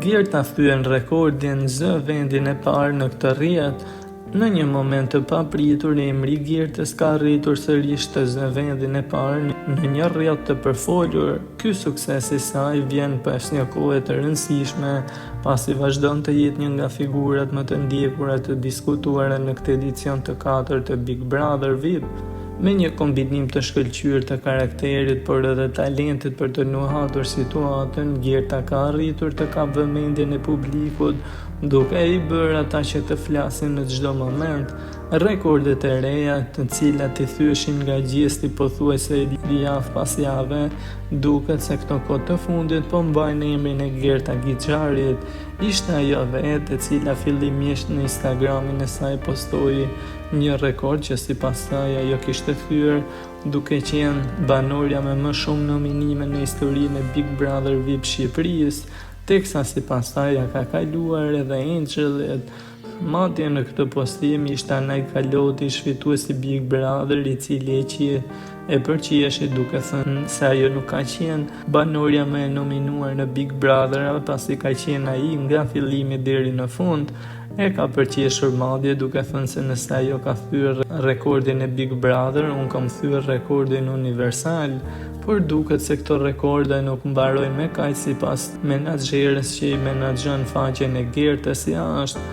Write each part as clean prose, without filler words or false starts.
Gerta thyen rekordin zë vendin e parë në këtë rrjet. Në një moment të papritur, emri i Gertës ka arritur sërish të zë vendin e parë në një rrjet të përfolur. Ky sukses i saj vjen pas një kohe të rëndësishme, pasi vazhdon të jetë një nga figurat më të ndjekura të diskutuara në këtë edicion të 4 të Big Brother VIP. Me një kombinim të shkëlqyer të karakterit, por edhe talentit për të nuhatur situatën, Gerta ka arritur të kapë vëmendjen e publikut, duke i bërë ata që të flasin në çdo moment. Rekordet e reja, të cilat i thyeshin nga gjesti pothuajse javë pas jave, duket se këto kohë të fundit po mbajnë emrin e Gerta Giçarit. Ishte ajo vetë e cila fillimisht në Instagramin e saj postoi një rekord që sipas saj ajo kishte thyer, duke qenë banorja me më shumë nominime në historinë e Big Brother VIP Shqipërisë, teksa sipas saj ja ka kaluar edhe Angel-et. Madje në këtë postim ishte Anaj Kaloti, shfituesi Big Brother, i cili e përqiheshi duke thënë se ajo nuk ka qenë banorja më e nominuar në Big Brother, pasi ka qenë ai nga fillimi deri në fund. E ka përqeshur madje duke thënë se nëse ajo ka thyer rekordin e Big Brother, unë kam thyer rekordin universal, por duket se këto rekorde nuk mbarojnë me kaq sipas menaxherës që i menaxhon faqen e Gertës jashtë.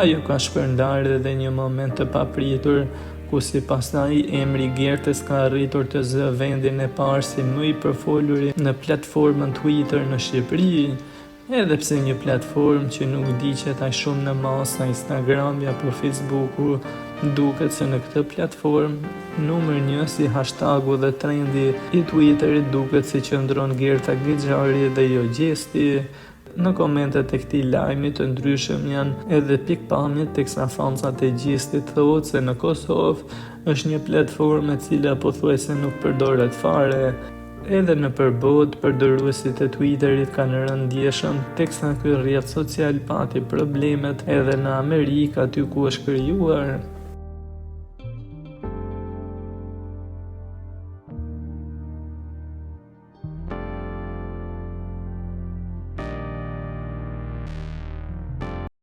Ajo ka shpërndarë edhe një moment të papritur, ku sipas saj emri i Gertës ka arritur të zë vendin e parë si më i përfoluri në platformën Twitter në Shqipëri. Edhe pse një platformë që nuk diqet aq shumë në masë sa Instagrami apo Facebooku, duket se në këtë platformë numër 1 si hashtagu dhe trendi i Twitterit duket se qëndron Gerta Giçari dhe jo gjesti. Në komentet e këtij lajmi të ndryshëm janë edhe pikpamjet, teksa fansat e gjestit thotë se në Kosovë është një platformë e cila pothuajse nuk përdoret fare. Edhe në përbot, përdoruesit e Twitterit kanë rënë ndjeshëm, teksa ky rrjet social pati problemet edhe në Amerikë, aty ku është krijuar.